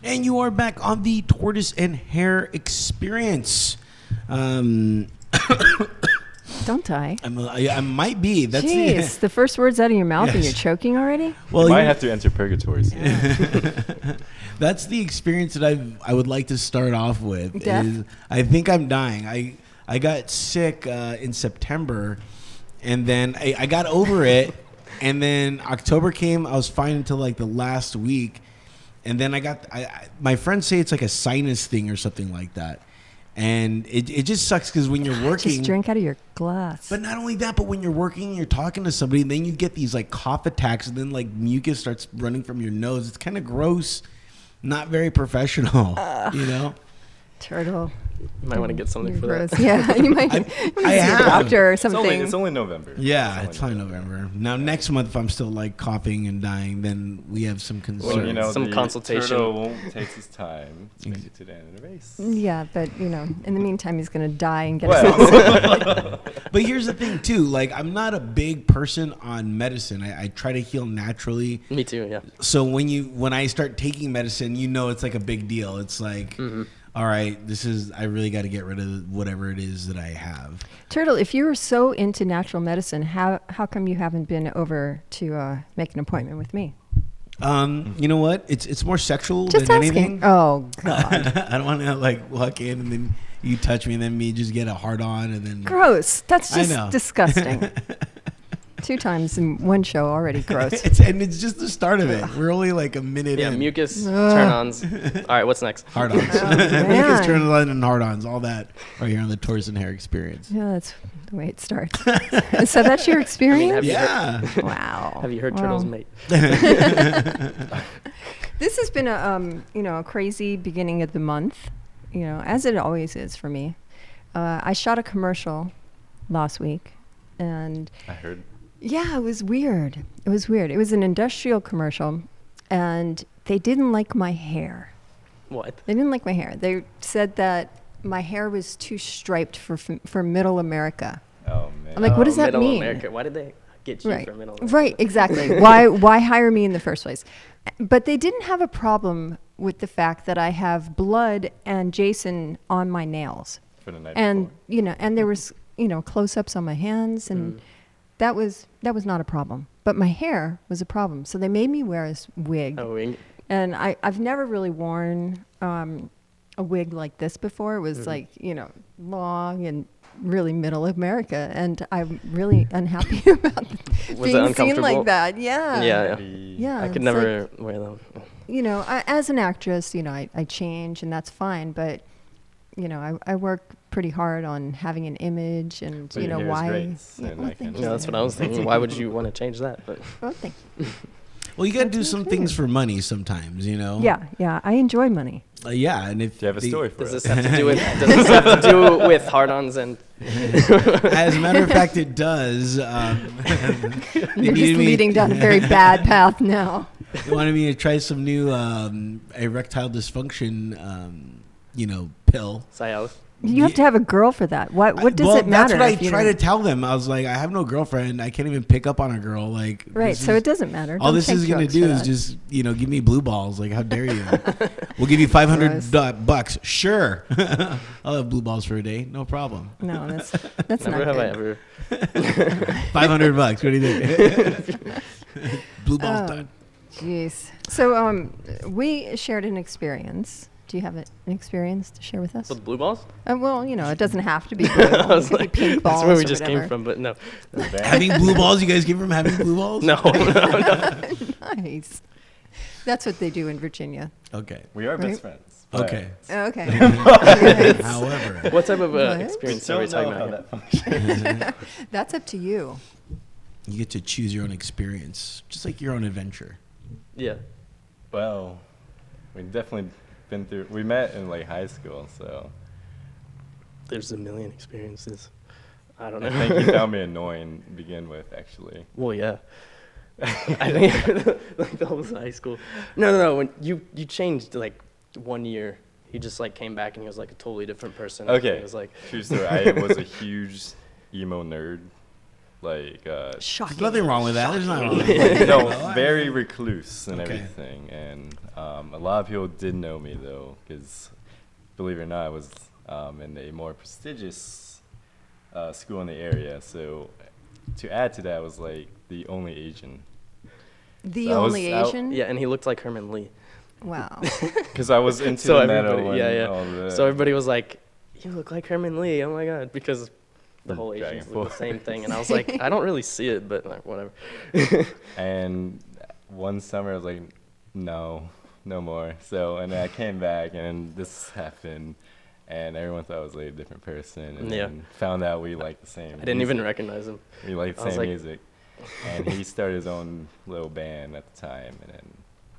And you are back on the Tortoise and Hare experience. Don't die. I might be. That's Jeez, the first words out of your mouth and Yes. you're choking already? Well, you might have to enter purgatory soon. That's the experience that I would like to start off with. Death? Is I think I'm dying. I got sick in September, and then I got over it, and then October came. I was fine until like the last week, and then my friends say it's like a sinus thing or something like that. And it just sucks because when you're working... Just drink out of your glass. But not only that, but when you're working and you're talking to somebody, and then you get these like cough attacks, and then like mucus starts running from your nose. It's kind of gross. Not very professional, you know? Turtle. You might want to get something for Gross. that. Yeah, you might I see a have. doctor or something. It's only November. Yeah, it's fine November. Now, next month, if I'm still like coughing and dying, then we have some concerns. Well, you know, Some the consultation. turtle won't take his time to make it to the end of the race. Yeah, but, in the meantime, he's going to die and get Well, But here's the thing, too. Like, I'm not a big person on medicine. I try to heal naturally. Me too, yeah. So when I start taking medicine, it's like a big deal. It's like, all right, I really got to get rid of whatever it is that I have. Turtle, if you were so into natural medicine, how come you haven't been over to make an appointment with me? You know what? It's more sexual Just than asking. anything. Oh, God. I don't want to like walk in and then you touch me and then me just get a hard on and then. Gross. That's I know. just disgusting. 2 times in one show already. Gross. It's just the start of it. We're only like a minute Yeah, in. mucus, turn-ons. All right, what's next? Hard-ons. man. Mucus, turn-on, and hard-ons. All that right here on the Tortoise and Hare experience. Yeah, that's the way it starts. So that's your experience? have you Yeah. Wow. Have you heard Wow. Turtle's mate? This has been a crazy beginning of the month, as it always is for me. I shot a commercial last week, and I heard. yeah, it was weird. It was an industrial commercial, and they didn't like my hair. What? They didn't like my hair. They said that my hair was too striped for middle America. Oh man. I'm like, what does that Middle mean? America. Why did they get you Right. for Middle America? Right, exactly. Why hire me in the first place? But they didn't have a problem with the fact that I have blood and Jason on my nails. For the night And before. and there was close-ups on my hands, and that was not a problem. But my hair was a problem, so they made me wear this wig. Oh, wing. And I've never really worn a wig like this before. It was like long and really middle America, and I'm really unhappy about Was it being seen uncomfortable? like that. Yeah. Yeah. Yeah. I could it's never wear them. as an actress, I change, and that's fine. But I work pretty hard on having an image, and But your hair is why. great, Yeah, and well, I can- thank Yeah, you. that's what I was thinking. Why would you want to change that? But Oh, thank you. Well, you got to do That's some okay. things for money sometimes, Yeah. I enjoy money. Yeah, and if Do you have a story for does us? this have to do with hard-ons and? As a matter of fact, it does. They You're just needed me- leading down a very bad path now. They wanted me to try some new erectile dysfunction, pill. Cialis? You have to have a girl for that. What does it matter? That's what I if you try don't- to tell them. I was like, I have no girlfriend. I can't even pick up on a girl. Like, Right, this so is- it doesn't matter. all Don't this take is going to drugs do for is that. just, give me blue balls. Like, how dare you? We'll give you $500 Sure. I'll have blue balls for a day. No problem. No, that's Never not have good. I ever. $500. What do you think? Blue balls Oh. done. Jeez. So we shared an experience. Do you have an experience to share with us? With blue balls? Well, it doesn't have to be blue. I was It could like, be pink balls that's where we or just whatever. came from, but no. Having blue balls? You guys came from having blue balls? No. Nice. That's what they do in Virginia. Okay. We are best Right. friends. but Okay. Oh, okay. Nice. However. What type of What? experience we are we don't talking know how about? that functions. That's up to you. You get to choose your own experience, just like your own adventure. Yeah. Well, we've definitely been through. We met in like high school, so There's a million experiences. I don't know. I think you found me annoying to begin with, actually. Well, yeah. I think like the whole high school. No. When you changed like 1 year, he just like came back and he was like a totally different person. Okay. It was like True story. I was a huge emo nerd. like Shocking. There's nothing wrong with that. There's nothing wrong with that. no, very recluse and Okay. everything. And a lot of people did know me though, because believe it or not, I was in a more prestigious school in the area. So to add to that, I was like the only Asian. The So I was only out- Asian? Yeah, and he looked like Herman Lee. Wow. Because I was into So the metal everybody, and yeah. all the. So everybody was like, "You look like Herman Lee." Oh my god, because the The whole Dragon Asians look the Force. same thing, and I was like, I don't really see it, but like whatever. And one summer, I was like, no more. So, and then I came back, and this happened, and everyone thought I was like a different person, and Yeah. then found out we liked the same. I didn't even music. recognize him. We liked I the was same like- music, and he started his own little band at the time, and then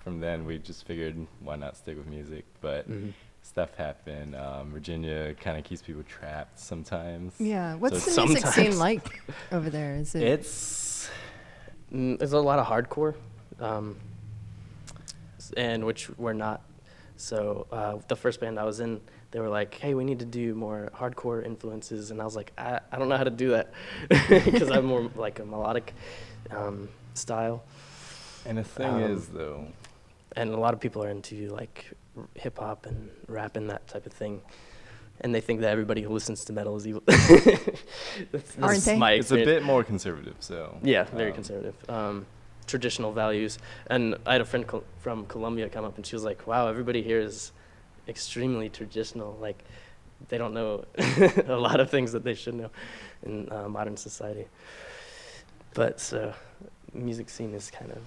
from then we just figured why not stick with music, but. Mm-hmm. Stuff happened. Virginia kind of keeps people trapped sometimes. Yeah. What's So the music scene sometimes- like over there? Is it? It's There's a lot of hardcore, and which we're not. So the first band I was in, they were like, "Hey, we need to do more hardcore influences," and I was like, "I don't know how to do that," because I'm more like a melodic style. and the thing is though, And a lot of people are into like hip hop and rap and that type of thing, and they think that everybody who listens to metal is evil. Aren't they? My it's a experience. bit more conservative. So Yeah, very um, conservative. Traditional values. And I had a friend from Colombia come up, and she was like, "Wow, everybody here is extremely traditional. Like, they don't know a lot of things that they should know in modern society." But so, music scene is kind of.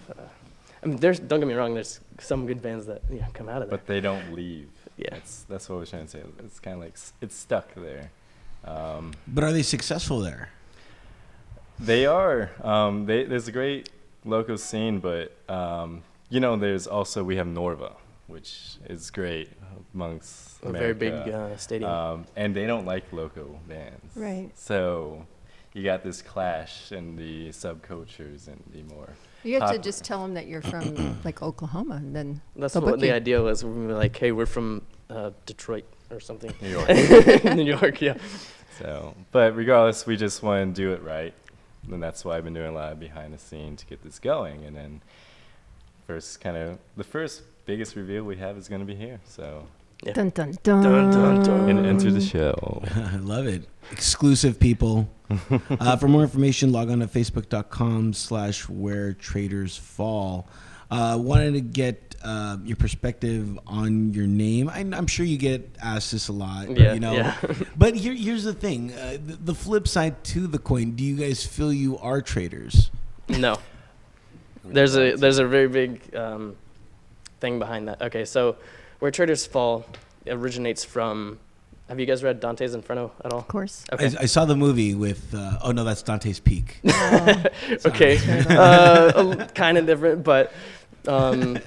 I mean, don't get me wrong. There's some good bands that come out of there. But they don't leave. Yeah. That's what I was trying to say. It's kind of like it's stuck there. But are they successful there? They are. There's a great local scene, but there's also we have Norva, which is great amongst A very big America. stadium. And they don't like local bands. Right. So you got this clash in the subcultures and the more. You have to pop- just tell them that you're from like Oklahoma, and then That's they'll what book the you. idea was. We were like, "Hey, we're from Detroit or something." New York. New York, yeah. So, but regardless, we just want to do it right, and that's why I've been doing a lot of behind the scenes to get this going. And then, the first biggest reveal we have is going to be here. So, Yeah. Dun dun dun. Dun, dun, dun. and enter the show. I love it. Exclusive people. For more information, log on to facebook.com/where traders fall. Wanted to get your perspective on your name. I'm sure you get asked this a lot. Yeah, you know. yeah. But here's the thing. The flip side to the coin. Do you guys feel you are traders? No. There's a very big thing behind that. Okay, so where Traitors Fall originates from. Have you guys read Dante's Inferno at all? Of course. Okay. I saw the movie with. Oh no, that's Dante's Peak. Okay. Kind of different, but Volcano.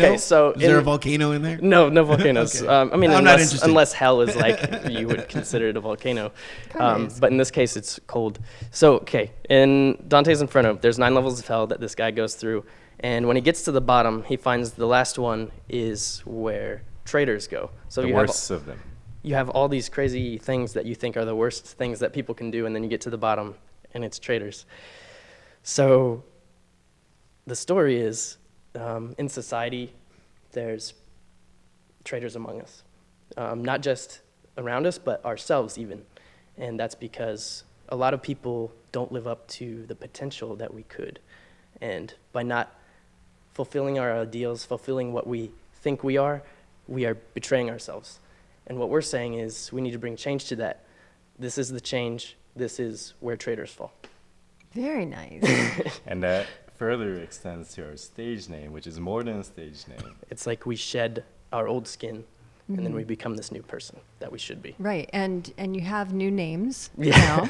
Okay, so is there a in- volcano in there? no volcanoes. Okay. I mean, I'm not interested. unless hell is like you would consider it a volcano. Kinda is. But in this case, it's cold. So, okay, in Dante's Inferno, there's 9 levels of hell that this guy goes through. And when he gets to the bottom, he finds the last one is where traitors go. So The you worst of them. you have all these crazy things that you think are the worst things that people can do, and then you get to the bottom, and it's traitors. So the story is, in society, there's traitors among us. Not just around us, but ourselves even. And that's because a lot of people don't live up to the potential that we could. And by not fulfilling our ideals, fulfilling what we think we are betraying ourselves. And what we're saying is we need to bring change to that. This is the change. This is where traitors fall. Very nice. And that further extends to our stage name, which is more than a stage name. It's like we shed our old skin, and then we become this new person that we should be. Right, and you have new names Yeah. now,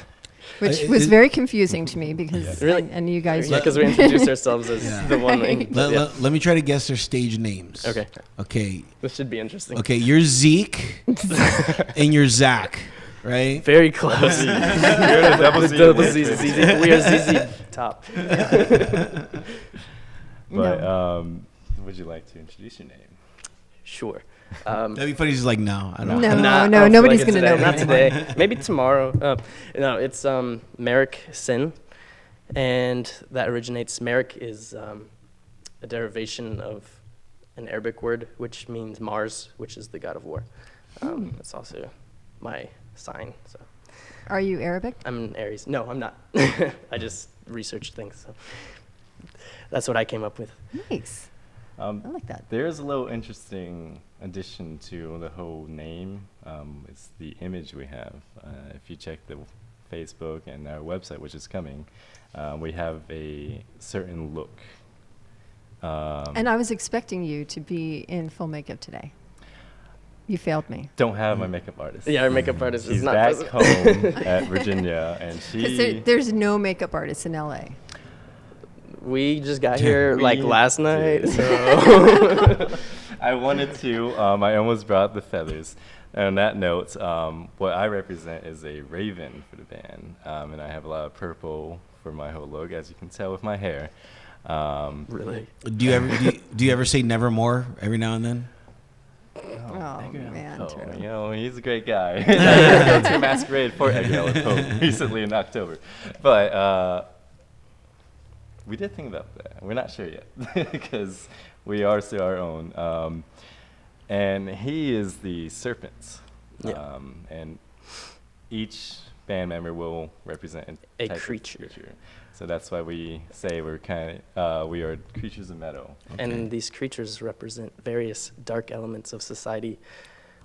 which was very confusing to me because Yeah. Really? and you guys Yeah, because we introduced ourselves as Yeah. the one. Right. Yeah. Let me try to guess their stage names. Okay, Okay. this should be interesting. Okay. You're Zeke, and you're Zach, right? Very close. You're the double Z. Double Z, ZZ. We are ZZ Top. But would you like to introduce your name? sure. That'd be funny. He's like, no, I don't. No, Nah, I no, don't feel nobody's like it gonna know. today. Not today. Maybe tomorrow. No, it's Merrick Sin, and that originates. Merrick is a derivation of an Arabic word which means Mars, which is the god of war. It's also my sign. So Are you Arabic? I'm an Aries. No, I'm not. I just researched things. So that's what I came up with. Nice. I like that. There's a little interesting addition to the whole name. It's the image we have. If you check the Facebook and our website, which is coming, we have a certain look. And I was expecting you to be in full makeup today. You failed me. Don't have my makeup artist. Yeah, our makeup artist She's is not back present. home at Virginia, and she. There's no makeup artist in LA. We just got Yeah, here like we last night, did. so I wanted to. I almost brought the feathers. And on that note, what I represent is a raven for the band, and I have a lot of purple for my whole look, as you can tell with my hair. really. Do you ever say nevermore every now and then? Oh, man. Oh, Turtle. you know, he's a great guy. I did go to a masquerade for Edgar Allan Poe recently in October, but we did think about that. We're not sure yet because we are still our own. And he is the serpent. Yeah. And each band member will represent A type of creature. So that's why we say we are creatures of metal. And these creatures represent various dark elements of society.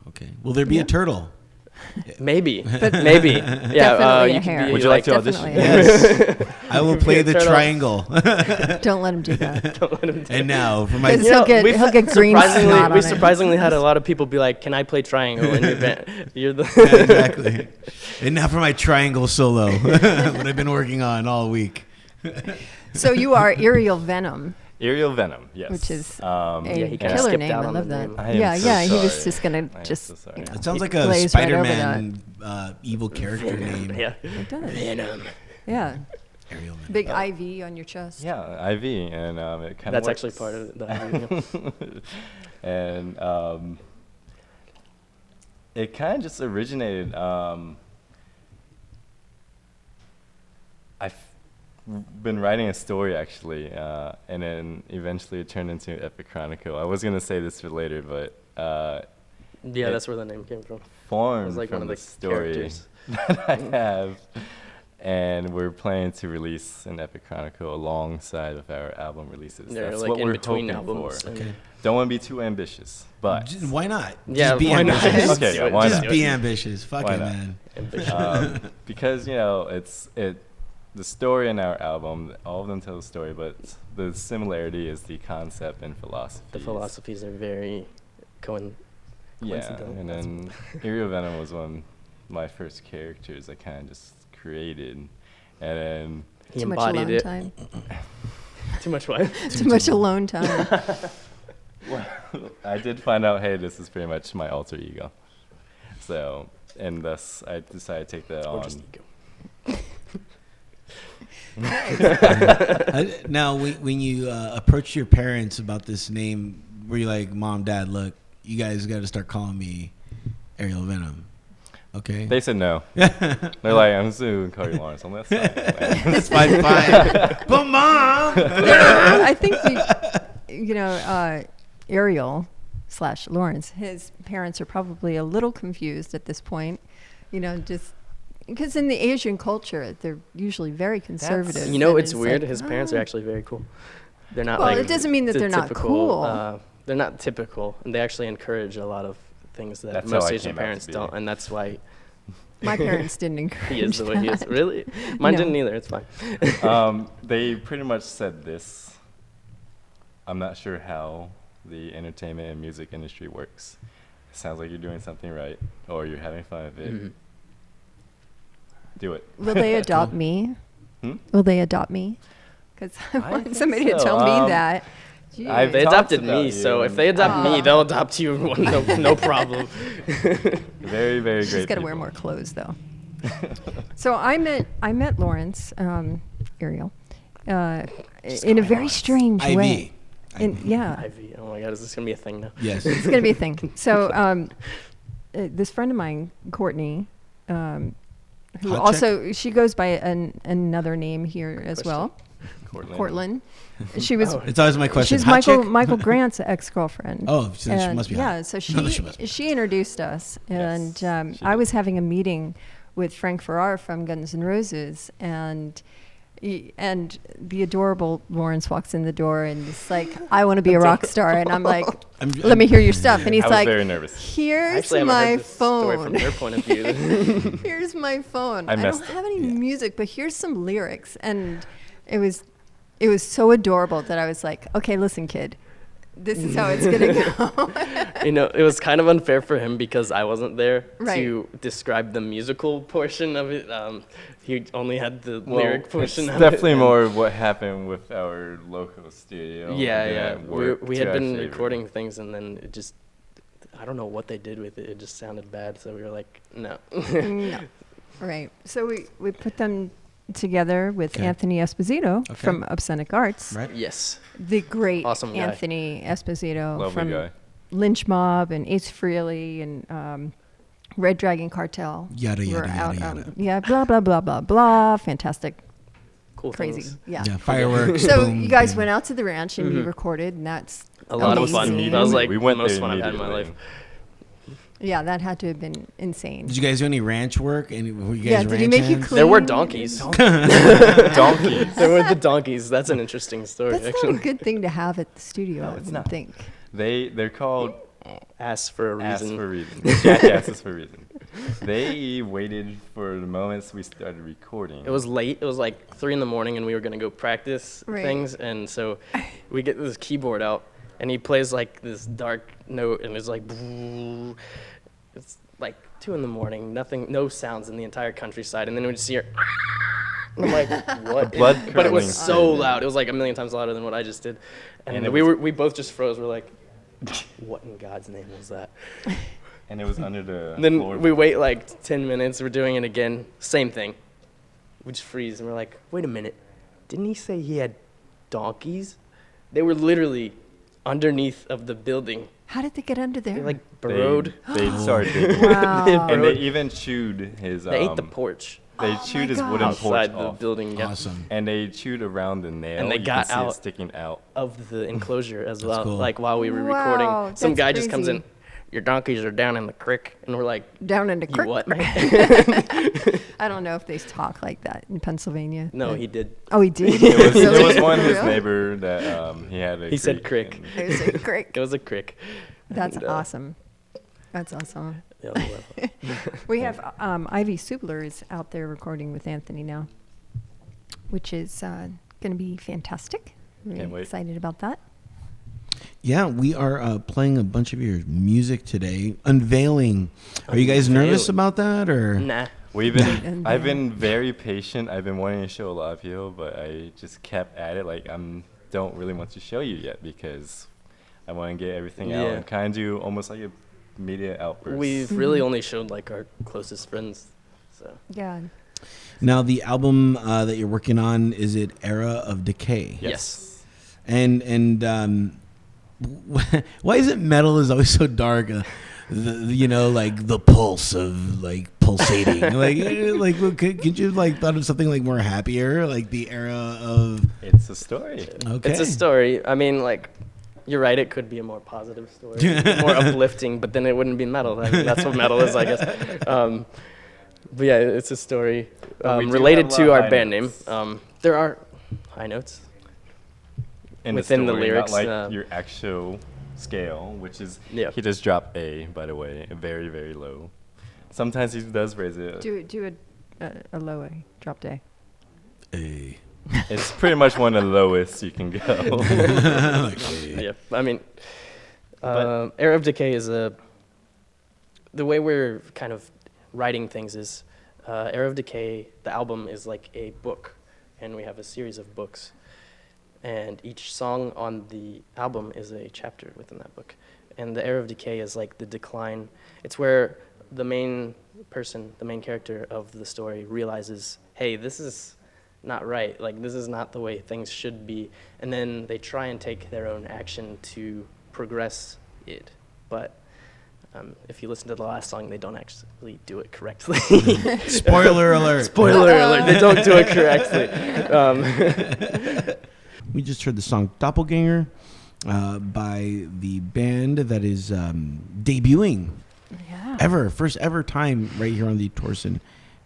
Okay. Will there be a turtle? Maybe, maybe. Yeah, Definitely a you could hare. be Would you like to audition? Definitely. Yes. I will play the Turtle. triangle. Don't let him do that. Don't let him do And now for my. Because he'll get green snot on we it. surprisingly had a lot of people be like, "Can I play triangle?" in your band? You're the Yeah, exactly. And now for my triangle solo, what I've been working on all week. So you are Aerial Venom, Aerial Venom, yes. which is Um, a yeah, he kinda killer skipped name. out I on love the that. name. I am Yeah, so yeah. He was sorry. just gonna I am just so sorry. you know, It sounds like he a glazed right over Spider-Man evil character name. yeah. It does. Venom. Yeah. Aerial Man. Big IV on your chest. Yeah, IV, and it kind of. That's actually part of the And it kind of just originated. I've been writing a story actually, and then eventually it turned into an epic chronicle. I was gonna say this for later, but Yeah, It- that's where the name came from. formed like one from of the the story characters. that I have, and we're planning to release an epic chronicle alongside of our album releases. They're That's like what in we're between hoping albums. for. and- Okay. Don't want to be too ambitious, but Why not? Yeah, Just be why not? ambitious. Okay, yeah, why Just not? be ambitious. Fuck Why it, not? man. Ambition. Because the story in our album, all of them tell a story, but the similarity is the concept and philosophy. The philosophies are very Yeah, coincidental. and then Aerial Venom was one of my first characters I kind of just created, and then he Too much embodied alone it. time. Too much what? Too much alone time. I did find out, hey, this is pretty much my alter ego. So, and thus I decided to take that Or on. just ego. Now, when you approached your parents about this name, were you like, Mom, Dad, look, you guys got to start calling me Aerial Venom? Okay. They said no. They're like, I'm just going to call you Lawrence. I'm like, that's That's fine. But Mom! I think Ariel / Lawrence, his parents are probably a little confused at this point. Just because in the Asian culture, they're usually very conservative. You know, and it's weird. like, His parents are actually very cool. They're not Well, like. it doesn't mean that the they're not typical, cool. They're not typical, and they actually encourage a lot of things that That's how most I Asian came out to parents be. don't, and that's why My parents didn't encourage he is the way he is. that. Really? Mine No. didn't either. It's fine. They pretty much said this. I'm not sure how the entertainment and music industry works. Sounds like you're doing something right, or you're having fun with it. Mhm. Do it. Will they adopt me? Hmm? Will they adopt me? Because I I want think somebody to so. tell me that. Gee. I've They talked adopted about me, so you. if they adopt me, Oh. they'll adopt you. No problem. Very, very great. She's got to wear people. more clothes though. So I met Lawrence, Ariel, in a very strange way. And yeah, Ivy. Oh my God, is this gonna be a thing now? Yes. it's going to be a thing. So this friend of mine, Courtney, who Hot also, she goes by another name here as well, Cortland. She was. Oh. It's always my question. She's Hot chick? Michael Grant's ex-girlfriend. Oh, so she And must be yeah. hot. So No, she must be. she introduced us, Yes, and she I did. was having a meeting with Frank Farrar from Guns N' Roses, and the adorable Lawrence walks in the door and is like, "I want to be a rock star," and I'm like, "Let me hear your stuff," and he's I was like, very nervous. "Here's Actually, I haven't my heard this story from phone." their point of view. Here's my phone. I I messed don't up. have any Yeah. music, but here's some lyrics. And it was so adorable that I was like, okay, listen, kid, this is how it's gonna go. You know, it was kind of unfair for him because I wasn't there Right. to describe the musical portion of it. He only had the lyric portion. It's of definitely it, and- more what happened with our local studio. Yeah, that yeah. worked We to had our been favor. recording things, and then it just, I don't know what they did with it. It just sounded bad, so we were like, no. No. Right. So we put them together with Okay. Anthony Esposito Okay. from Obscenic Arts. Right? Yes. The great Awesome guy. Anthony Esposito Lovely from guy. Lynch Mob and Ace Frehley and Red Dragon Cartel. Yada, We're yada, out, yada, yada. yeah, blah, blah, blah, blah, blah. Fantastic. Cool Crazy. things. Yeah. Yeah, fireworks. So boom, you guys boom. went out to the ranch and you Mhm. recorded, and that's A lot of fun. amazing. That was like We went the most there fun I've had in my life. immediately. Yeah, that had to have been insane. Did you guys do any ranch work? Were you guys Yeah, did he ranch make you hands? clean? There were donkeys. Donkeys. There were the donkeys. That's an interesting story, That's actually. not a good thing to have at the studio, No, I it's wouldn't not. think. They're called Ass for a ass reason. for a reason. Jackasses for a reason. They waited for the moments we started recording. It was late. It was like 3 in the morning, and we were gonna go practice Right. things. And so we get this keyboard out, and he plays like this dark note, and it's like, it's like 2 in the morning. Nothing, no sounds in the entire countryside, and then we just hear. And I'm like, what? blood But it was curdling so scream. loud. It was like a million times louder than what I just did. And, And it we both just froze. We're like, what in God's name was that? And it was under the And then floor. we wait like 10 minutes. We're doing it again. Same thing. We just freeze and we're like, wait a minute. Didn't he say he had donkeys? They were literally underneath of the building. How did they get under there? They like burrowed. They started digging. Wow. And they even chewed his. They ate the porch They Oh chewed my his wooden gosh. porch outside the off. building. Yeah. Awesome. And they chewed around the nail. And they You got can see it out. sticking out. Of the enclosure as That's well. cool. Like while we were Wow, recording, some that's guy just comes in. crazy. Your donkeys are down in the creek, and we're like, Down in the you creek. what? I don't know if they talk like that in Pennsylvania. No, but- he did. Oh, he did. It was, Really? it was one his Really? neighbor that he had a He said creek. crick. and- It was a creek. It was a crick. That's And, awesome. That's awesome. Yeah, it was fun. We have Ivy Subler is out there recording with Anthony now, which is going to be fantastic. Really Can't wait. excited about that. Yeah, we are playing a bunch of your music today. Unveiling. Are you guys nervous Unveiling. about that, or? Nah. I've been very patient. I've been wanting to show a lot of people, but I just kept at it. Like don't really want to show you yet because I want to get everything out Yeah. and kind of do almost like a media outburst. We've really only showed like our closest friends. So Yeah. Now, the album that you're working on, is it Era of Decay? yes. And why is it metal is always so dark? Like the pulse of like pulsating. Could you like thought of something like more happier, like the era of? It's a story. Okay. It's a story. I mean, like, you're right. It could be a more positive story, more uplifting, but then it wouldn't be metal. I mean, that's what metal is, I guess. But yeah, it's a story But we do related have a lot to of our high band notes. name. There are high notes. In Within the story, lyrics, not like your actual scale, which is Yeah. he does drop A, by the way, very very low. Sometimes he does raise it. Do a low A, drop day. Hey. It's pretty much one of the lowest you can go. Yeah, I mean, But- Era of Decay is the way we're kind of writing things is Era of Decay, the album is like a book, and we have a series of books, and each song on the album is a chapter within that book, and the Era of Decay is like the decline. It's where the main person, the main character of the story realizes, hey, this is not right. Like, this is not the way things should be. And then they try and take their own action to progress it. But if you listen to the last song, they don't actually do it correctly. Spoiler alert. Spoiler alert, they don't do it correctly. We just heard the song Doppelganger by the band that is debuting first ever time right here on the Tortoise the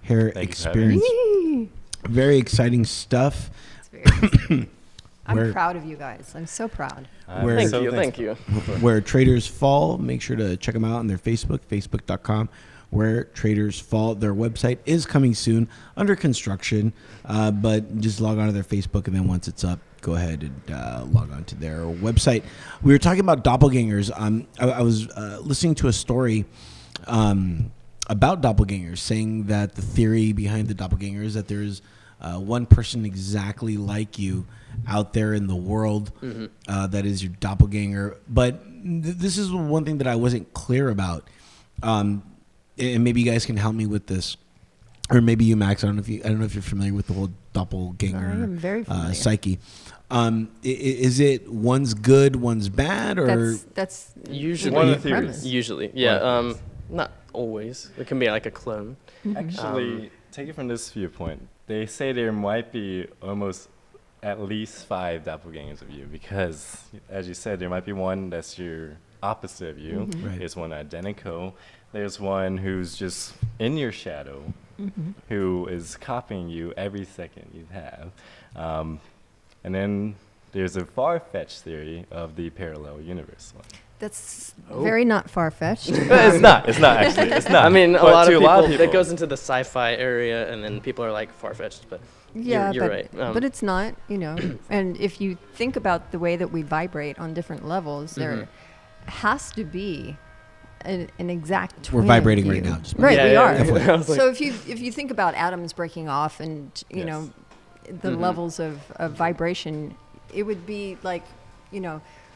Hare Experience. Very exciting stuff. I'm proud of you guys. I'm so proud. Thank you. Where Traitors Fall, make sure to check them out on their Facebook, facebook.com. Where Traitors Fall. Their website is coming soon, under construction, but just log on to their Facebook, and then once it's up, go ahead and log on to their website. We were talking about doppelgangers. I was listening to a story about doppelgangers, saying that the theory behind the doppelganger is that there's one person exactly like you out there in the world that is your doppelganger. But this is one thing that I wasn't clear about. And maybe you guys can help me with this, or maybe you, Max. I don't know if you're familiar with the whole doppelganger I am very familiar. psyche. Is it one's good, one's bad, or that's usually one of the premise. theories? Usually, yeah. Not always. It can be like a clone. Actually, take it from this viewpoint. They say there might be almost at least 5 doppelgangers of you, because, as you said, there might be one that's your opposite of you. Right. There's one identical. There's one who's just in your shadow, who is copying you every second you have. And then there's a far-fetched theory of the parallel universe one. That's very not far-fetched. It's not actually. It's not. I mean, a But lot to of people, it goes into the sci-fi area, and then people are like far-fetched, but Yeah, you're but, right. but it's not, And if you think about the way that we vibrate on different levels, there has to be an exact twin. We're vibrating of right you. now. Just Right, we are. I was like, So if you think about atoms breaking off and you know the levels of vibration, it would be like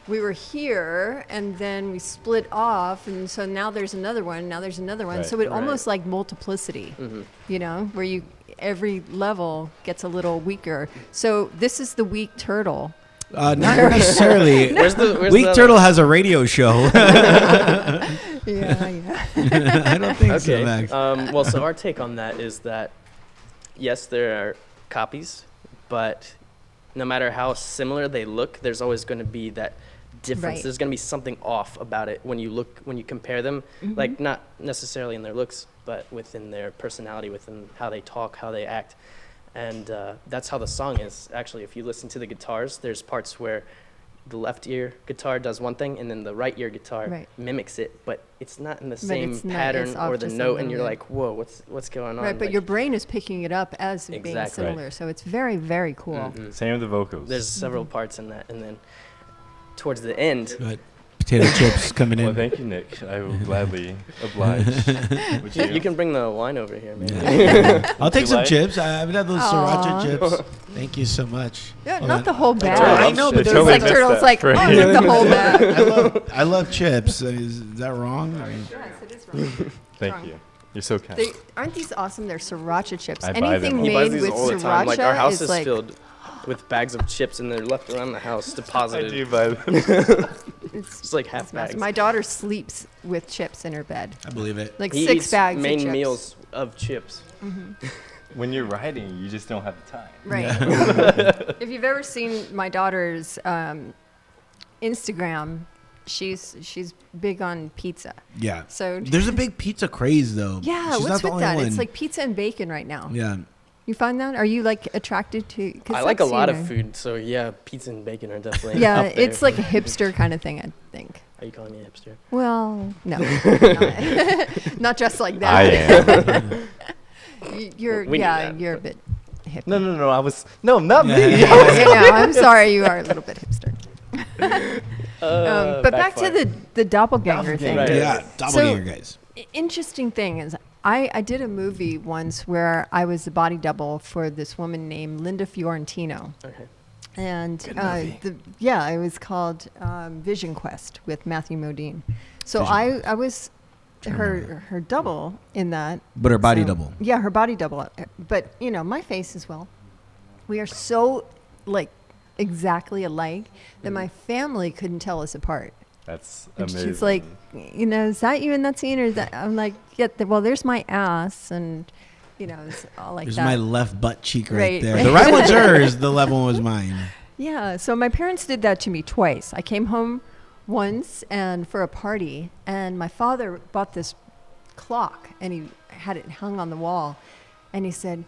we were here and then we split off, and so now there's another one. Now there's another one. Right. So it almost like multiplicity, where every level gets a little weaker. So this is the weak turtle. not necessarily? where's Weak the Turtle has a radio show. Yeah. I don't think so, Okay. Max. Well, so our take on that is that, yes, there are copies, but no matter how similar they look, there's always going to be that difference. Right. There's going to be something off about it when you compare them, like not necessarily in their looks, but within their personality, within how they talk, how they act. And that's how the song is. Actually, if you listen to the guitars, there's parts where the left ear guitar does one thing, and then the right ear guitar mimics it, but it's not in the same it's not- pattern it's off or the just a note, and you're little like, whoa, what's going on? Right, but Like, your brain is picking it up as being Exactly. similar, so it's very, very cool. Same with the vocals. there's several parts in that, and then towards the end, But potato chips coming Well, in. thank you, Nick. I will gladly oblige. Would you can bring the wine over here, man. Yeah. I'll take you some like? chips. I haven't had those Aw. siracha chips. Thank you so much. Yeah, Hold not on. the whole bag. I know, but It's totally like missed turtles, that like, oh, phrase. like the whole bag. I love chips. Is that wrong? I mean, Yes, it is wrong. Thank Wrong. you. You're so kind. Aren't these awesome? They're siracha chips. I buy them Anything all. He buys made these with all the time. Like, our sriracha house is is like filled with bags of chips, and they're left around the house I deposited. do buy them. it's Just like half it's massive. bags. My daughter sleeps with chips in her bed, I believe it. like He 6 eats bags main of chips. meals of chips. When you're writing, you just don't have the time. Right. If you've ever seen my daughter's Instagram, she's big on pizza. Yeah. So There's a big pizza craze, though. yeah, She's what's not the with only that? one. It's like pizza and bacon right now. Yeah. You find that? Are you like attracted to? 'Cause I like a that's, lot you of know- food, so yeah, pizza and bacon are definitely Yeah, up there. it's like a hipster kind of thing, I think. Are you calling me a hipster? Well, no, not, not just like that. I am. You're We knew yeah, that, you're a but- bit hip. No, not Yeah. me. Yeah, I'm sorry, you are a little bit hipster. But back to backfire. the doppelganger thing. Right. Yeah. Doppelganger, guys. Interesting thing is, I did a movie once where I was the body double for this woman named Linda Fiorentino. Okay. And it was called Vision Quest with Matthew Modine. So Vision I was her double in that. But her body So- double. Yeah, her body double. But my face as well. we are so like exactly alike that my family couldn't tell us apart. That's And amazing. she's like, is that you in that scene, or is that? I'm like, yeah. Well, there's my ass, and it's all like There's that. my left butt cheek right, Right. there. The right one's hers. The left one was mine. Yeah. So my parents did that to me twice. I came home once and for a party, and my father bought this clock, and he had it hung on the wall, and he said,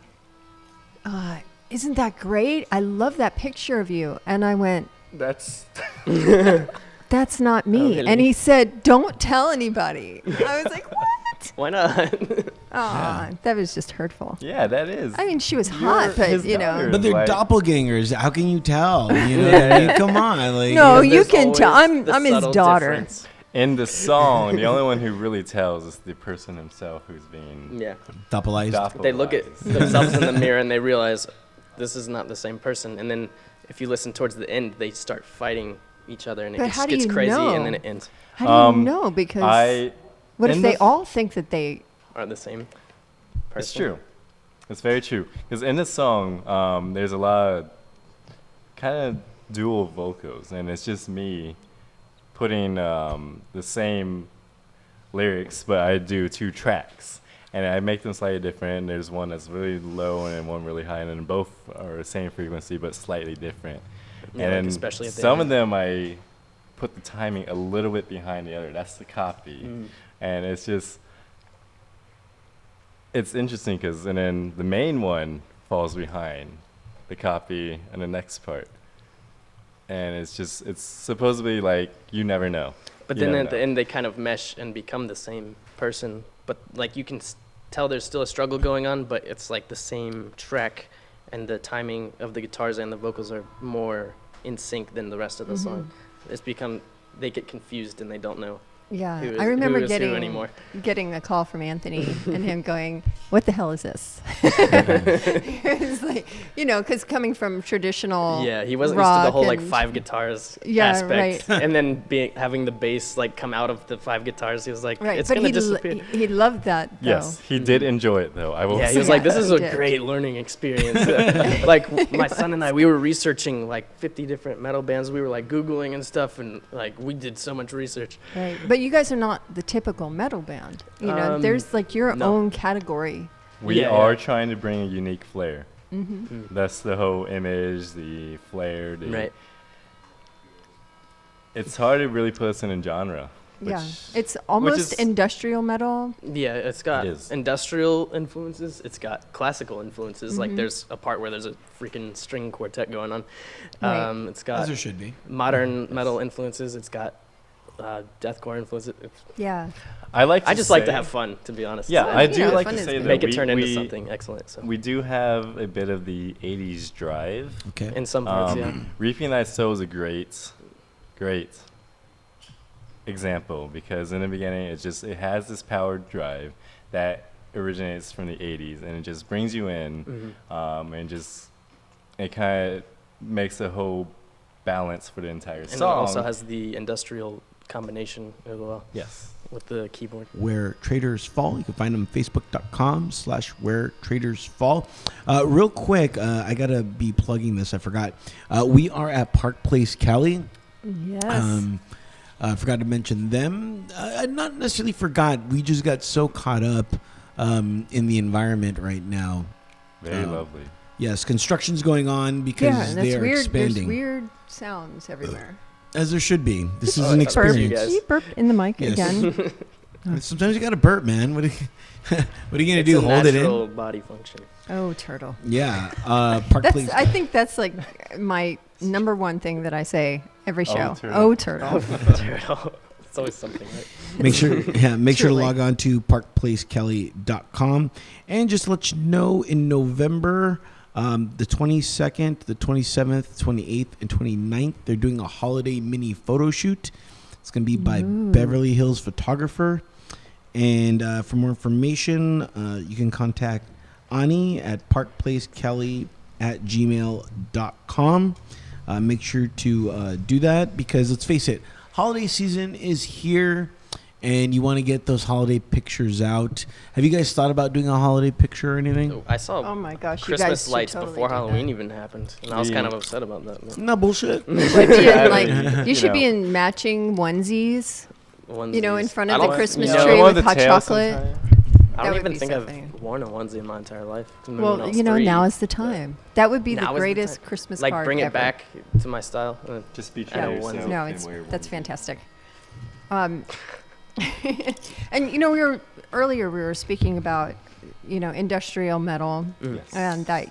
"Isn't that great? I love that picture of you." And I went, That's "That's not me." Oh, really? And he said, "Don't tell anybody." I was like, "What?" Why not? Aw, that was just hurtful. yeah, that is. I mean, she was You're hot, but his daughter. But they're Like- doppelgangers. How can you tell? You know what I mean? Come on. Like, No, Because you there's can tell. always the I'm his subtle daughter. difference. in the song, the only one who really tells is the person himself who's being Yeah. doppelized. They look at themselves in the mirror and they realize this is not the same person. And then if you listen towards the end, they start fighting each other and it But just how do gets you crazy know? and then it ends. How do you know? Because what if in they the- all think that they? Are the same person. It's true. It's very true. Because in this song, there's a lot of kind of dual vocals, and it's just me putting the same lyrics, but I do 2 tracks, and I make them slightly different. There's one that's really low and one really high, and then both are the same frequency but slightly different. Yeah, and like then especially at the some end. of them I put the timing a little bit behind the other. That's the copy, and it's just. It's interesting because, and then the main one falls behind the copy and the next part. And it's supposedly like, you never know. But You then never at the know. end, they kind of mesh and become the same person. But like you can tell there's still a struggle going on, but it's like the same track and the timing of the guitars and the vocals are more in sync than the rest of the song. It's they get confused and they don't know. Yeah, Who is- I remember who is who anymore. getting a call from Anthony and him going, "What the hell is this?" It's like, because coming from traditional, Yeah, he wasn't used to the rock whole like and- 5 guitars Yeah, aspect, right. and then having the bass like come out of the 5 guitars. He was like, right? it's But gonna he disappear. he loved that. Though. Yes, he did enjoy it though. I will Yeah, say. he was like, this Yeah, is he a did. great learning experience. Like my son and I, we were researching like 50 different metal bands. We were like Googling and stuff, and like we did so much research. Right, but you guys are not the typical metal band. There's like your no. own category. We Yeah, are yeah. trying to bring a unique flair. Mm-hmm. That's the whole image, the flair. Right. It's hard to really put us in a genre. Yeah, which- it's almost is- industrial metal. Yeah, it's got It is. industrial influences. It's got classical influences. Like Mhm. there's a part where there's a freaking string quartet going on. Right. It's As got there should be. modern metal influences. It's got deathcore influences. Yeah, I like. To I just like to say- have fun, to be honest. Yeah, So, I do like fun to is say good. that Make it we- turn into we- something excellent. So We do have a bit of the '80s drive. Okay. in some parts, yeah. Reaping Thy Soul is a great example because in the beginning it has this powered drive that originates from the '80s and it just brings you in, and it kind of makes a whole balance for the entire And song. it also has the industrial combination as well yes. with the keyboard. Where Traitors Fall. You can find them facebook.com/where Traitors Fall. Real quick, I gotta be plugging this. I forgot. We are at Park Place Cali. yes. I forgot to mention them. I not necessarily forgot. We just got so caught up in the environment right now. Very lovely. Yes, construction's going on because yeah, they that's are weird. expanding. There's weird sounds everywhere. As there should be. This is Oh, an I thought it was you experience. guys. You burped in the mic Yes. again. Sometimes you got to burp, man. What are you gonna It's do? a Hold it natural in? body function. Oh, turtle. Yeah. Park Place. I think that's like my number one thing that I say every show. turtle. Oh, turtle. Turtle. It's always something, right? Make sure to Truly. log on to parkplacekelly.com and just let you know in November, the 22nd, the 27th, 28th, and 29th, they're doing a holiday mini photo shoot. It's going to be by Beverly Hills Photographer. And for more information, you can contact Ani at parkplacekelly@gmail.com. Make sure to do that because let's face it, holiday season is here. and you want to get those holiday pictures out. Have you guys thought about doing a holiday picture or anything? I saw Oh my gosh, you guys Christmas should lights totally before do that. Halloween even happened, and I was kind of upset about that. But No bullshit. You should be in, like, You you should be know. in matching onesies. You know, in onesies. front I of the don't- Christmas Yeah, tree I want with the hot tail chocolate. sometime. I That don't would even be think so I've funny. worn a onesie in my entire life. Maybe when I Well, was you know, 3. now is the time. That would be Now the is the greatest time. Christmas Like card bring ever. it back to my style. Just be Yeah, true to yourself. no, and that's wear fantastic. And you know, we were speaking about, you know, industrial metal, Yes. and that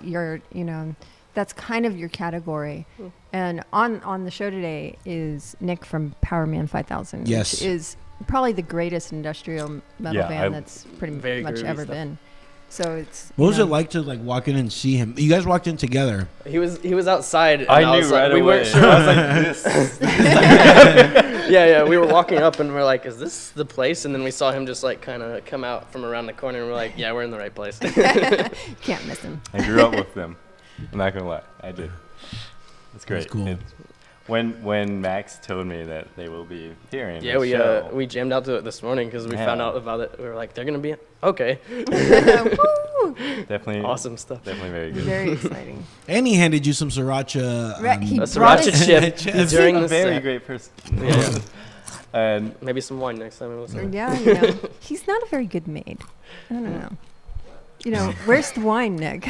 that's kind of your category. And on the show today is Nick from Powerman 5000, Yes. which is probably the greatest industrial metal Yeah, band I- that's pretty Very much groovy ever stuff. been. So it's What was you it know, like to like walk in and see him? You guys walked in together. He was outside. And I I knew was like, right we away. weren't sure. I was like, this. Yeah. We were walking up and we're like, is this the place? And then we saw him just like kind of come out from around the corner and we're like, yeah, we're in the right place. can't miss him. I grew up with them. I'm not gonna lie, I did. It's great. That's cool. When Max told me that they will be here in Yeah, the we show, we jammed out to it this morning because we Yeah. found out about it. We were like, they're gonna be okay. Woo! definitely Awesome stuff. Definitely very good. Very exciting. And he handed you some sriracha. Right, he A brought sriracha it- chip during a the very set. great person. Yeah. And Maybe some wine next time. We'll see. Yeah, you know, he's not a very good maid. I don't know. You know, where's the wine, Nick?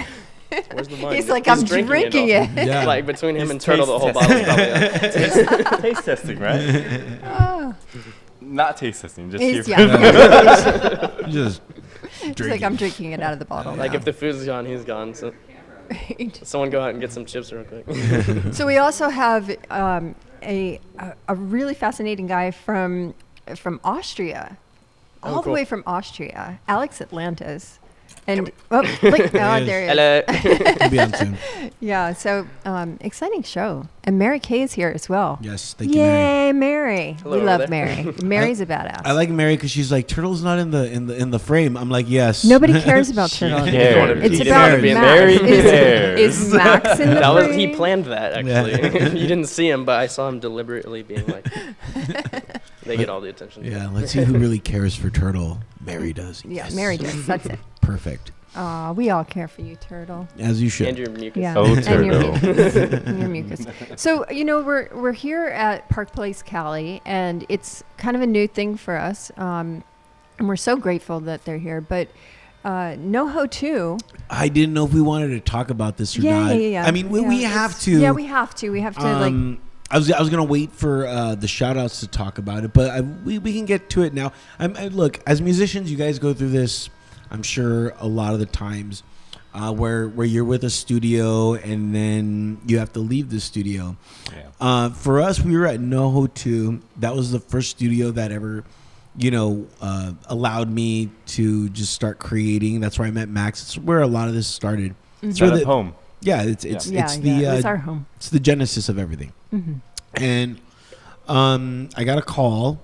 Where's the wine? He's like, I'm drinking it. all. Yeah. Like between him He's and Turtle, the whole taste bottle's probably up. taste testing, right? Oh, Not taste testing, just he's, here. yeah. Just He's like, I'm drinking it out of the bottle. Like if the food's gone, he's gone. So someone go out and get some chips real quick. So we also have a really fascinating guy from Austria, Oh, all the cool. way from Austria, Alex Atlantis. And oh, look, there he is. Hello. He'll be on soon. Yeah, so exciting show. And Mary Kay is here as well. Yes, thank you, Mary. Yay, Mary. Hello We over love there. Mary. Mary's a badass. I like Mary because she's like, Turtle's not in the frame. I'm like, yes. Nobody cares about Turtle. cares. It's He about cares. Max. Mary cares. Is Max in the That was frame? he planned that actually. Yeah. You didn't see him, but I saw him deliberately being like, they get all the attention. Yeah, let's see who really cares for Turtle. Mary does. Yeah, Yes. Mary does. That's it. Perfect. Aw, we all care for you, Turtle. As you should. And your mucus. Yeah, Oh, and your Turtle. mucus. And your mucus. So you know we're here at Park Place Cali, and it's kind of a new thing for us, and we're so grateful that they're here. But NoHo 2. I didn't know if we wanted to talk about this or not. Yeah. I mean, we Yeah, have it's- to. Yeah, we have to. We have to like. I was gonna wait for the shout outs to talk about it, but we can get to it now. Look, as musicians, you guys go through this, I'm sure, a lot of the times where you're with a studio and then you have to leave the studio. Yeah. For us, we were at NoHo 2. That was the first studio that ever, allowed me to just start creating. That's where I met Max. It's where a lot of this started. It's Set where up home. Yeah, it's It's our home. it's the genesis of everything. And I got a call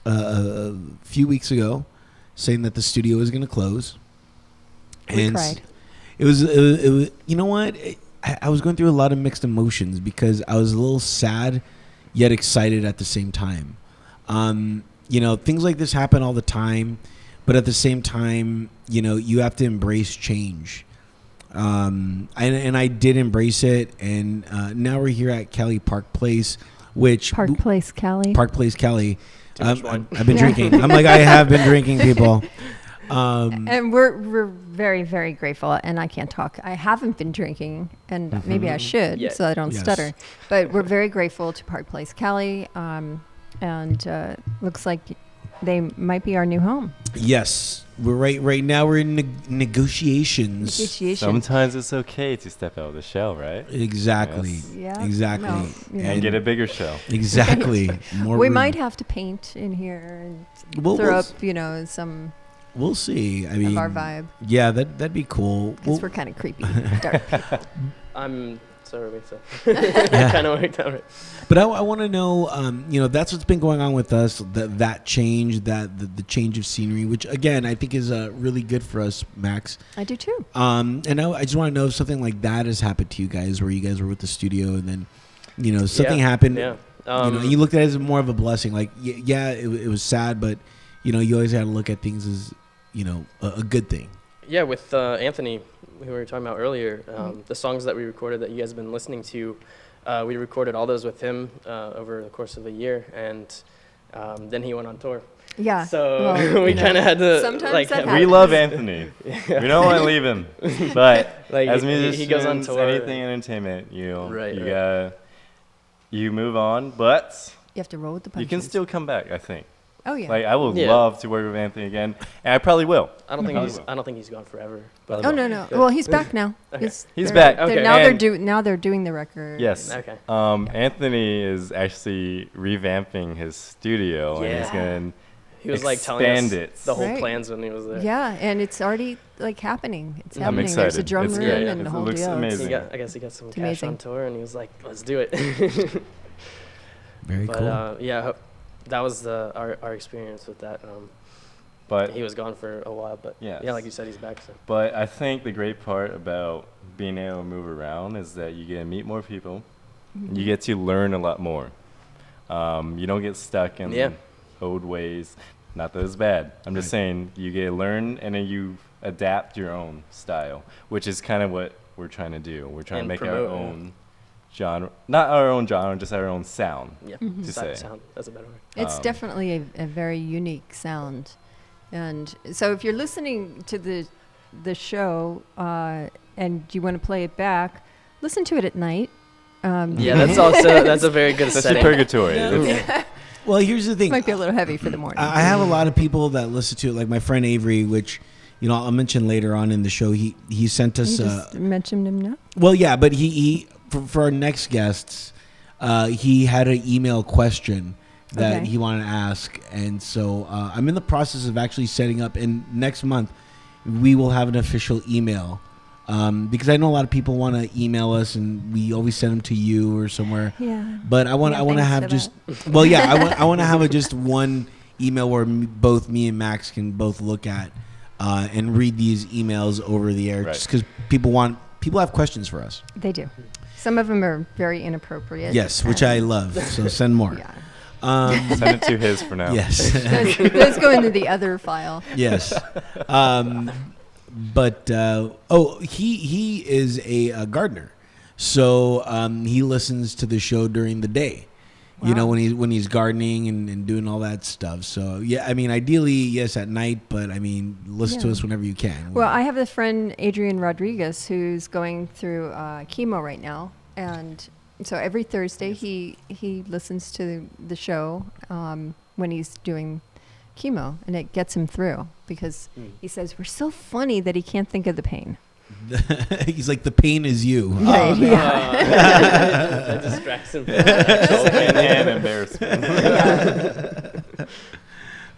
a few weeks ago saying that the studio was going to close. We And cried. it was you know what? I was going through a lot of mixed emotions because I was a little sad yet excited at the same time. Things like this happen all the time, but at the same time, you have to embrace change. And I did embrace it, and now we're here at Cali Park Place, which Park Place Cali. Park Place Cali. Too much wine. I've been Yeah. drinking. I'm like, I have been drinking, people. And we're very, very grateful. And I can't talk. I haven't been drinking, and maybe I should, Yeah. so I don't Yes. stutter. But we're very grateful to Park Place Cali, and looks like they might be our new home. Yes, we're right now. We're in negotiations. Negotiation. Sometimes it's okay to step out of the shell, right? Exactly. Yes. Yeah. Exactly. No, you know. And get a bigger shell. Exactly. More We room. might have to paint in here and We'll- throw we'll up, some We'll see. I mean, of our vibe, Yeah, that'd be cool. because we're kind of creepy, dark people. I'm sorry, so kind of worked out right. But I want to know, that's what's been going on with us. That change, the change of scenery, which again I think is really good for us, Max. I do too. And I just want to know if something like that has happened to you guys, where you guys were with the studio and then, something happened. Yeah. You looked at it as more of a blessing. Like, it was sad, but you always got to look at things as, a good thing. Yeah, with Anthony, who we were talking about earlier, the songs that we recorded that you guys have been listening to, we recorded all those with him over the course of a year, and then he went on tour. Yeah. So we kind of had to Sometimes that We happens. love Anthony. We don't want to leave him, but Like, as he musicians, goes on tour. anything entertainment, Right, you right. gotta, you move on, but You have to roll with the you punches. can still come back. I think. Oh yeah. Like I would Yeah. love to work with Anthony again, and I probably will. I don't think Probably he's. will. I don't think he's gone forever. But Oh no. Well, he's back now. Okay. He's they're- back. they're- Okay. Now they're doing the record. Yes. Okay. Anthony is actually revamping his studio, and he's Yeah. gonna He was like telling us expand it. the whole Right. plans when he was there. Yeah, and it's already like happening. It's I'm happening. There's a excited. drum It's room great. and It the whole looks deal. It's- amazing. I guess he got some It's cash amazing. on tour, and he was like, "Let's do it." Very But cool. yeah, that was our experience with that. But He was gone for a while, but Yes. yeah, like you said, he's back. So. But I think the great part about being able to move around is that you get to meet more people. Mm-hmm. You get to learn a lot more. You don't get stuck in Yeah. old ways. Not that it's bad. I'm just saying you get to learn and then you adapt your own style, which is kind of what we're trying to do. We're trying And to make promote, our yeah. own genre. Not our own genre, just our own sound. Yeah, To say. sound. That's a better word. It's Um, definitely a very unique sound, and so if you're listening to the show and you want to play it back, listen to it at night. Yeah, that's a very good That's the setting. purgatory. That's- Well, here's the thing. Might be a little heavy for the morning. I have a lot of people that listen to it, like my friend Avery, which I'll mention later on in the show. He sent you us. just mentioned him now. Well, yeah, but he for our next guests, he had an email question that Okay. he wanted to ask, and so I'm in the process of actually setting up. And next month, we will have an official email. Because I know a lot of people want to email us, and we always send them to you or somewhere. Yeah. But I want to thanks have for just I want to have just one email where both me and Max can both look at and read these emails over the air, Right. just because people have questions for us. They do. Some of them are very inappropriate. Yes, which I love. So send more. Yeah. Send it to his for now. Yes. Those go into the other file. Yes. But he is a gardener, so he listens to the show during the day. Wow. When he's gardening and doing all that stuff. So yeah, I mean, ideally yes at night, but I mean, listen to Yeah. us whenever you can. Well, I have a friend, Adrian Rodriguez, who's going through chemo right now, and so every Thursday he listens to the show when he's doing chemo, and it gets him through because he says we're so funny that he can't think of the pain. He's like, the pain is you. Right, yeah. That distracts him. And embarrassment.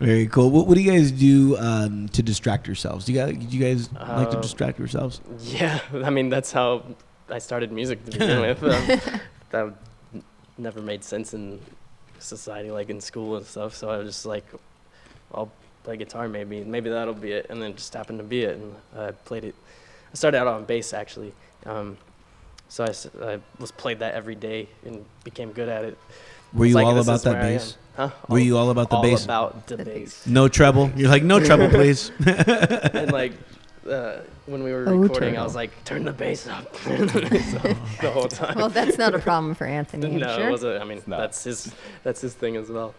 Very cool. What do you guys do to distract yourselves? Do you guys like to distract yourselves? Yeah, I mean that's how I started music to begin with. That never made sense in society, like in school and stuff. So I was just like, I'll play guitar maybe that'll be it, and then it just happened to be it, and I played it. I started out on bass actually, so I was played that every day and became good at it. Were It's you like, all this about is that where I bass? am. Huh? Were you all about the bass? All about the The bass. No treble. You're like, no treble, please. And like when we were Oh, recording, I turtle. was like, turn the bass up, turn the bass up the whole time. Well, that's not a problem for Anthony. I'm No, sure. it wasn't. I mean, not. that's his thing as well.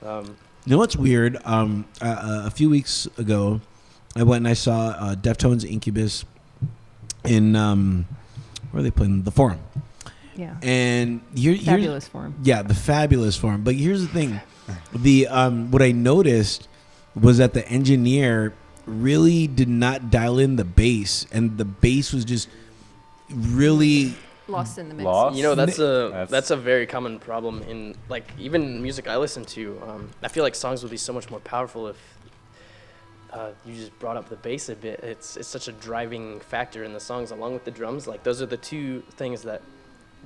You know what's weird? A few weeks ago, I went and I saw Deftones Incubus in where are they playing? The Forum. Yeah. And here's Fabulous form. Yeah, the Fabulous Forum. But here's the thing: the what I noticed was that the engineer really did not dial in the bass, and the bass was just really Lost in the mix. Lost? You know, that's That's- a very common problem in like even music I listen to. I feel like songs would be so much more powerful if you just brought up the bass a bit. It's such a driving factor in the songs, along with the drums. Like those are the two things that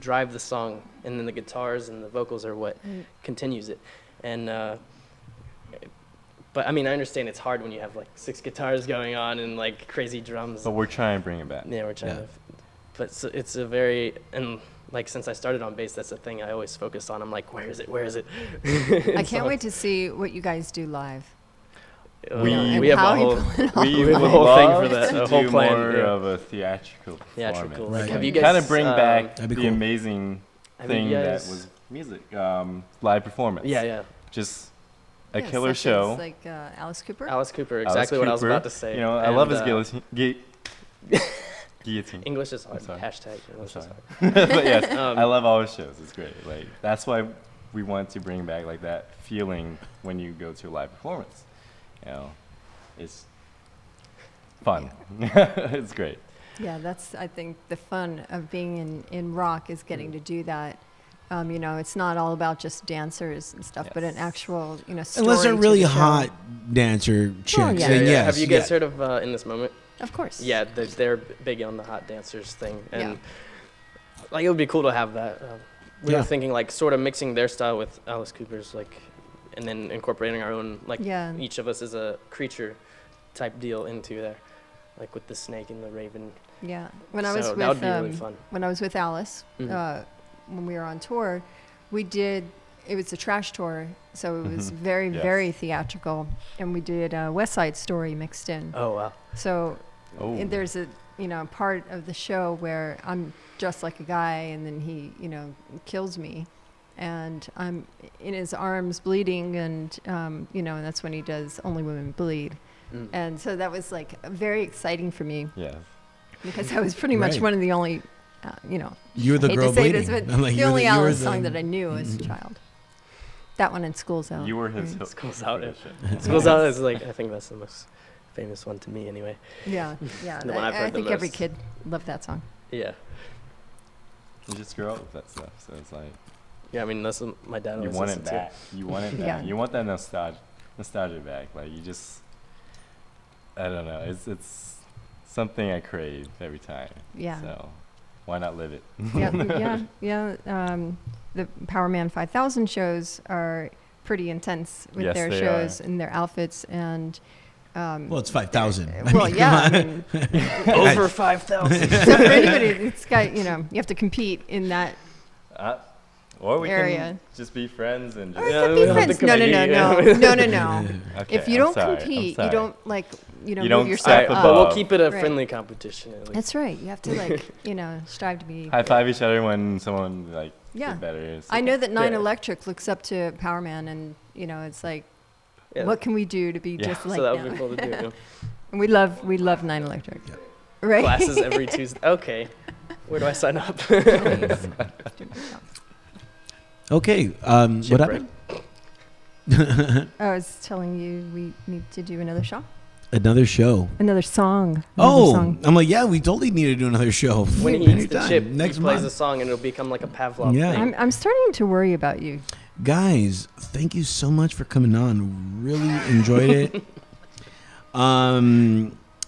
drive the song, and then the guitars and the vocals are what continues it. And but I mean, I understand it's hard when you have like 6 guitars going on and like crazy drums. But we're trying to bring it back. Yeah, we're trying Yeah. to. But it's a very, and like since I started on bass, that's the thing I always focus on. I'm like, where is it? Where is it? I can't wait to see what you guys do live. We- and we have how a you whole pull it off. We have a would whole thing for love that, to a whole do plan, more yeah. of a theatrical Theatrical. performance. Like, Right. have you guys Kind of bring back That'd be the cool. amazing Have you thing that guys- was music, live performance. Yeah. Just a Yeah, killer such show. as, like Alice Cooper. Alice Cooper, Alice exactly what I was Cooper. about to say. You know, I And, love his guillotine. English is hard. sorry. Hashtag English is sorry. hard. But yes, Um, I love all his shows. It's great. Like that's why we want to bring back like that feeling when you go to a live performance. You know, it's fun. It's great. Yeah, that's, I think, the fun of being in rock is getting to do that. It's not all about just dancers and stuff, but an Yes. actual, story Unless they're to really the show. hot dancer chicks, yeah. then yes. Have you guys heard of In This Moment? Of course. Yeah, they're big on the hot dancers thing, and Yeah. like it would be cool to have that. We Yeah. were thinking like sort of mixing their style with Alice Cooper's, like, and then incorporating our own, like Yeah. each of us is a creature type deal into there, like with the snake and the raven. Yeah. When I was So with that would be really fun. when I was with Alice, Mhm. when we were on tour, it was a trash tour, so it was very, Yes. very theatrical, and we did West Side Story mixed in. Oh wow! So Oh. and there's a part of the show where I'm dressed like a guy, and then he kills me, and I'm in his arms bleeding, and and that's when he does Only Women Bleed, and so that was like very exciting for me Yeah. because I was pretty much Right. one of the only You were the hate girl to say bleeding. this, but I'm like, the you were only you were Alice the- song that I knew as a child. That one in School's Out. You were his. Right. School's Out, yeah. inspiration. Schools Out is like, I think that's the most famous one to me anyway. Yeah, The one I've I heard the think every most. kid loved that song. Yeah, You just grew up with that stuff, so it's like yeah. I mean, that's what my dad you always want it listened to. back. You want it back. Yeah. You want that nostalgia back. Like you just, I don't know. It's something I crave every time. Yeah. So why not live it? Yeah. The Power Man 5000 shows are pretty intense with Yes, their they shows are. and their outfits and. Well, it's 5,000. Well, yeah. I mean, Over 5,000. so for anybody, it's got you have to compete in that. Or we Area. can just be friends and just. Or Yeah, it could we be don't have friends. to No, compete, no. Okay, If you I'm don't sorry, I'm compete, you sorry. don't You move don't yourself step up. But we'll above. keep it a Right. friendly competition at least. That's right. You have to strive to be. High five each other when someone like Yeah. did better. It's I like- know that Nine Yeah. Electric looks up to Power Man, and it's like, Yeah. what can we do to be Yeah. just like So that would them? be cool to do. Yeah. And we love Nine Electric. Right. Classes every Tuesday. Okay. Where do I sign up? Okay. What happened? I was telling you we need to do another show, Another show. another song. Oh, song. I'm like, yeah, we totally need to do another show. When he eats the Anytime. chip, next he plays a month. song and it'll become like a Pavlov Yeah. thing. I'm starting to worry about you. Guys, thank you so much for coming on. Really enjoyed it.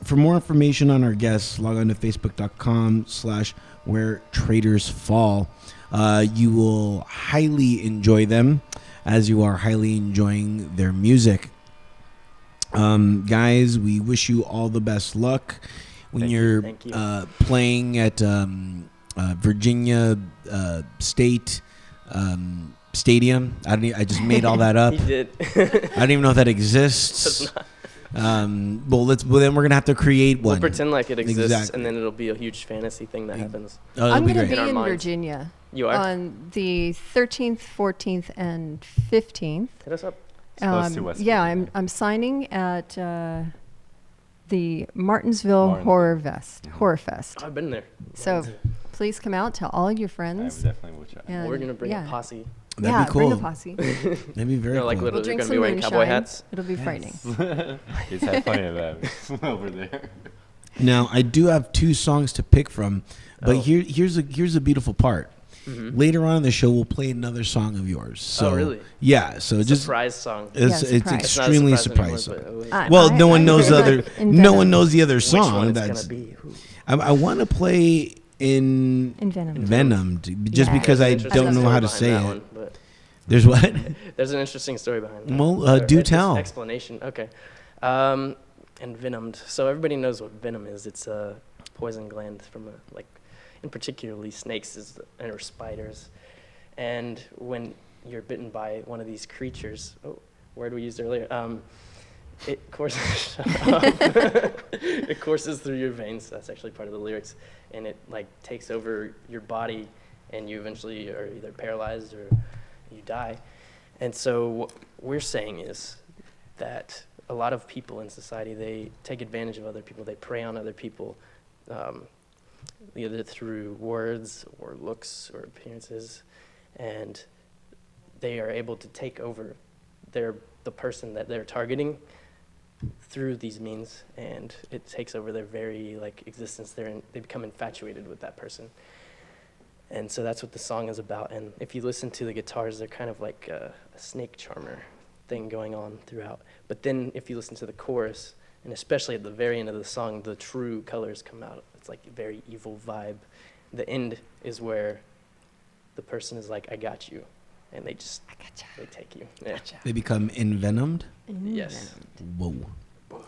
For more information on our guests, log on to facebook.com/where-traitors-fall. You will highly enjoy them as you are highly enjoying their music. Guys, we wish you all the best luck when Thank you. you're Thank you. playing at Virginia State Stadium. I just made all that up. He did. I don't even know if that exists. Then we're gonna have to create We'll one. pretend like it exists, Exactly. and then it'll be a huge fantasy thing that happens. Oh, that'll I'm be going to great. be In our in minds. Virginia You are? on the 13th, 14th, and 15th. Hit us up. It's close to West Yeah, Virginia. I'm signing at the Martinsville Martinsville. Horror Fest. I've been there. So please come out, tell all your I friends. definitely will try. and We're going to bring yeah. a posse. That'd yeah, be cool. bring a posse. That'd be very Like cool. little- We'll drink gonna some be wearing cowboy moonshine. hats? It'll be frightening. He's had plenty of that over there. Now I do have 2 songs to pick from, but Oh. here's the beautiful part. Mhm. Later on in the show, we'll play another song of yours. So really? Yeah. So just Surprise song. it's Yeah, it's surprise. It's not a extremely surprise surprising. anymore, but it was- Well, no one I knows the was other. like in No Venom. one knows the other which song. one it's That's. going to be? Who? I want to play in In Venom. Venomed, just Yeah. because I There's an interesting don't know story how to behind say that it. one, but There's what? there's an interesting story behind that. Well, Or do just tell. Explanation. Okay. And venomed. So everybody knows what venom is. It's a poison gland from in particularly snakes or spiders. And when you're bitten by one of these creatures, word we used earlier, It courses, it courses through your veins. That's actually part of the lyrics, and it like takes over your body, and you eventually are either paralyzed or you die. And so what we're saying is that a lot of people in society, they take advantage of other people. They prey on other people, either through words or looks or appearances, and they are able to take over the person that they're targeting through these means, and it takes over their very existence. They become infatuated with that person, and so that's what the song is about. And if you listen to the guitars, they're kind of like a snake charmer thing going on throughout. But then if you listen to the chorus, and especially at the very end of the song, the true colors come out. It's like a very evil vibe. The end is where the person is like, "I got you," and they take you. Yeah. They become envenomed. Yes. Whoa.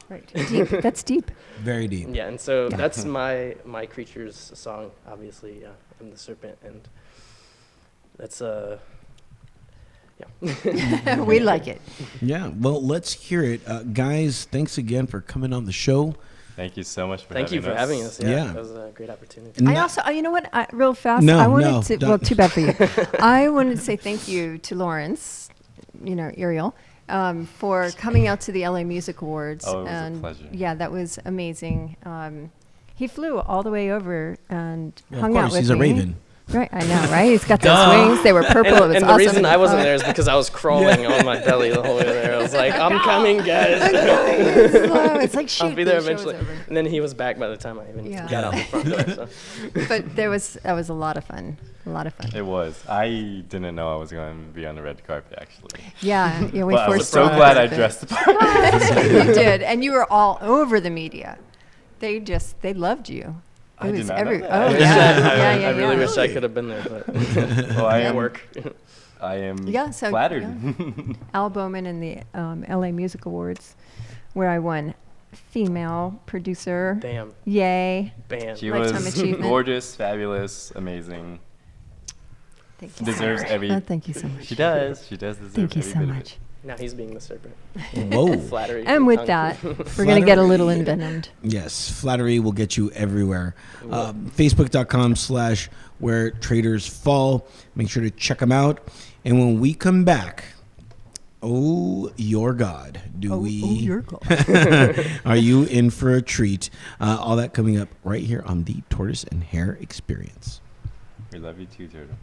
Right. Deep. That's deep. Very deep. Yeah, and so that's my creature's song. Obviously, I'm the serpent, and that's yeah. We like it. Yeah. Well, let's hear it, guys. Thanks again for coming on the show. Thank you so much for Thank having you for us. having us. Yeah. That was a great opportunity. I also, you know what, real fast, No, I wanted no, to, don't. well, too bad for you. I wanted to say thank you to Lawrence, Ariel, for coming out to the LA Music Awards. Oh, it was a and pleasure. Yeah, that was amazing. He flew all the way over and Well, hung of out course, with he's me. a raven. Right, I know, right? He's got those wings. They were purple. It was And awesome. the reason I wasn't fun. there is because I was crawling on my belly the whole way there. I was like, "I'm coming, guys." It's like, shoot, I'll be there the show is eventually. over. And then he was back by the time I even Yeah. got out the front door. So. But that was a lot of fun. A lot of fun. It was. I didn't know I was going to be on the red carpet, actually. Yeah, we But I was forced so it. glad I dressed the part. You did, and you were all over the media. They loved you. I It did was not know that. Oh I yeah, wish yeah. I really wish I Really? could have been there, but Well, I am. work. I am Yeah, so, flattered. yeah. Al Bowman in the LA Music Awards, where I won female producer. Damn, Yay! bam. She Lifetime was achievement. gorgeous, fabulous, amazing. Thank you. Deserves so much. every. Thank you so much. She does. She does deserve Thank you every so bit of much. it. Now he's being the serpent. Whoa. Flattery. And with tongue. that, we're gonna get a little envenomed. Yes, flattery will get you everywhere. Facebook.com/where traders fall. Make sure to check them out. And when we come back, oh, your God, are you in for a treat? All that coming up right here on the Tortoise and Hare Experience. We love you too, Turtle.